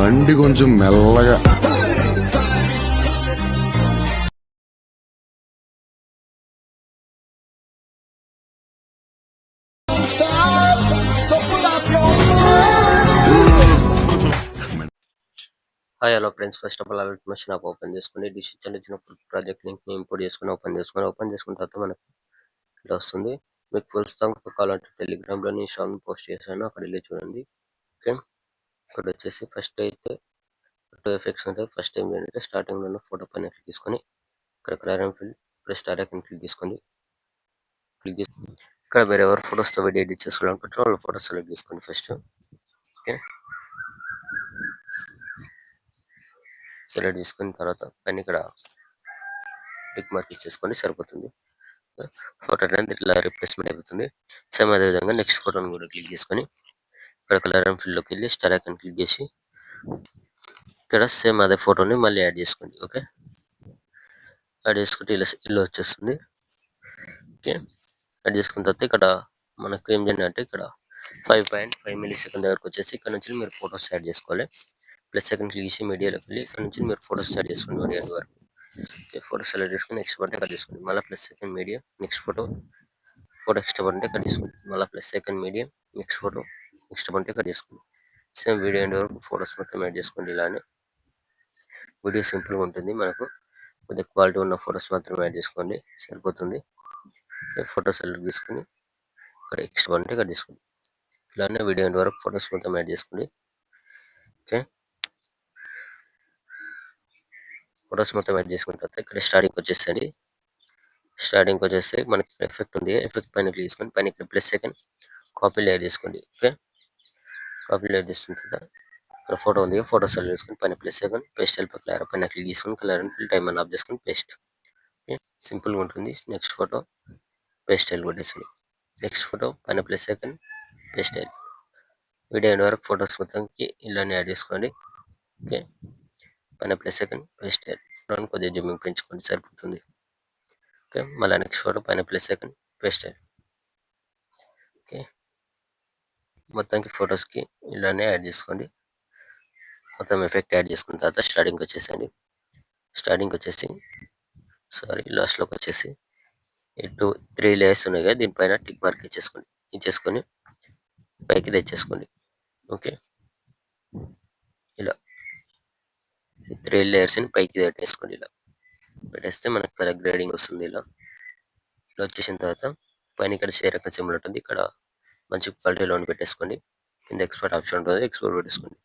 బండి కొంచెం మెల్లగా. Hi hello friends, first of all alert machine app open చేసుకుని డిజిటల్ ఇచ్చిన ప్రాజెక్ట్ లింక్ ని ఇంపోర్ట్ చేసుకుని ఓపెన్ చేసుకున్న తర్వాత మనకి ఇట్లా వస్తుంది. మీకు ఫుల్ స్టాక్ కావాలంటే టెలిగ్రామ్ లో ఇన్స్టాల్ పోస్ట్ చేశాను, అక్కడ వెళ్ళి చూడండి. ఓకే, ఇక్కడ వచ్చేసి ఫస్ట్ అయితే టూ ఎఫెక్ట్స్ ఉంటాయి. ఫస్ట్ ఏం ఏంటంటే స్టార్టింగ్ లో ఉన్న ఫోటో పైన క్లిక్ తీసుకొని ఇక్కడ కలర్ అండ్ ఫిల్ ఇక్కడ స్టార్ ఐకాన్ క్లిక్ చేసుకోండి. ఇక్కడ వేరే ఎవరు ఫోటోస్ తో ఎడిట్ చేసుకోవాలనుకుంటారో వాళ్ళ ఫోటోస్ సెలెక్ట్ చేసుకోండి ఫస్ట్. ఓకే, సెలెక్ట్ చేసుకున్న తర్వాత పైన ఇక్కడ టిక్ మార్క్ ఇచ్చేసుకొని సరిపోతుంది. ఫోటో అనేది ఇట్లా రిప్లేస్మెంట్ అయిపోతుంది. సేమ్ అదే విధంగా నెక్స్ట్ ఫోటోని కూడా క్లిక్ చేసుకొని ఇక్కడ కలర్ అండ్ ఫిల్ లోకి వెళ్ళి స్టార్ ఐకాన్ క్లిక్ చేసి ఇక్కడ సేమ్ అదే ఫోటోని మళ్ళీ యాడ్ చేసుకోండి. ఓకే, యాడ్ చేసుకుంటే ఇలా వచ్చేస్తుంది. ఓకే, యాడ్ చేసుకున్న తర్వాత ఇక్కడ మనకు ఏం చేయాలి అంటే ఇక్కడ 5.5 ms దగ్గరకు వచ్చేసి ఇక్కడ నుంచి మీరు ఫోటోస్ యాడ్ చేసుకోవాలి. ప్లస్ సెకండ్ క్లిక్ చేసి మీడియాలోకి వెళ్ళి ఇక్కడ నుంచి మీరు ఫోటోస్ యాడ్ చేసుకోండి. మీడియా వరకు ఫోటో సెలెక్ట్ చేసుకుని నెక్స్ట్ బటన్ ఇక్కడ తీసుకోండి. మళ్ళీ plus second media next photo extra button ఇక్కడ తీసుకోండి. మళ్ళీ plus second media next photo extra button ఇక్కడ తీసుకోండి. సేమ్ వీడియో ఎండ్ వరకు ఫోటోస్ మొత్తం యాడ్ చేసుకోండి. ఇలానే వీడియో సింపుల్గా ఉంటుంది. మనకు కొద్దిగా క్వాలిటీ ఉన్న ఫొటోస్ మాత్రం యాడ్ చేసుకోండి, సరిపోతుంది. ఫోటోస్ సెలెక్ట్ తీసుకుని ఇక్కడ ఎక్స్ట్రా బటన్ ఇక్కడ తీసుకోండి. ఇలానే వీడియో ఎండ్ వరకు ఫొటోస్ మొత్తం యాడ్ చేసుకోండి. ఓకే, ఫొటోస్ మొత్తం యాడ్ చేసుకున్న తర్వాత ఇక్కడ స్టార్టింగ్ వచ్చేసండి. స్టార్టింగ్ వచ్చేసి మనకి ఎఫెక్ట్ ఉంది, ఎఫెక్ట్ పైన క్లిక్ చేసుకొని పైన ఇక్కడ ప్లస్ సెకండ్ కాపీ లేయర్ చేసుకోండి. ఓకే, కాపీ లేయర్ తీసుకున్న తర్వాత ఇక్కడ ఫోటో ఉంది, ఫోటో సెలెక్ట్ చేసుకొని పైన plus second paste help colour పైన క్లిక్ చేసుకొని కలర్ అండ్ ఫిల్ టైం అని ఆఫ్ చేసుకొని పేస్ట్. ఓకే, సింపుల్గా ఉంటుంది. నెక్స్ట్ ఫోటో పేస్ట్ హెల్ప్ కొట్టేసుకోండి. నెక్స్ట్ ఫోటో పైన plus second paste help. Video end వరకు ఫొటోస్ మొత్తంకి ఇలానే యాడ్ చేసుకోండి. ఓకే, పైన ప్లస్ సెకండ్ పేస్ట్ హెల్ప్. ఫోటోని కొద్దిగా జూమింగ్ పెంచుకోండి, సరిపోతుంది. ఓకే, మళ్ళీ నెక్స్ట్ ఫోటో పైన plus second paste help. Okay, మొత్తానికి ఫొటోస్కి ఇలానే యాడ్ చేసుకోండి. మొత్తం ఎఫెక్ట్ యాడ్ చేసుకున్న తర్వాత స్టార్టింగ్ వచ్చేసండి. స్టార్టింగ్ వచ్చేసి లాస్ట్లోకి వచ్చేసి 3 లేయర్స్ ఉన్నాయి కదా, దీనిపైన టిక్ మార్క్ ఇచ్చేసుకొని పైకి తెచ్చేసుకోండి. ఓకే, ఇలా 3 లేయర్స్ని పైకి పెట్టేసుకోండి. ఇలా పెట్టేస్తే మనకు కలర్ గ్రేడింగ్ వస్తుంది. ఇలా వచ్చేసిన తర్వాత పైన ఇక్కడ షేర్ ఒక సింబల్ ఉంటుంది, ఇక్కడ మంచి క్వాలిటీలో పెట్టేసుకోండి. కింద ఎక్స్పోర్ట్ ఆప్షన్ ఉంటుంది, ఎక్స్పోర్ట్ పెట్టేసుకోండి.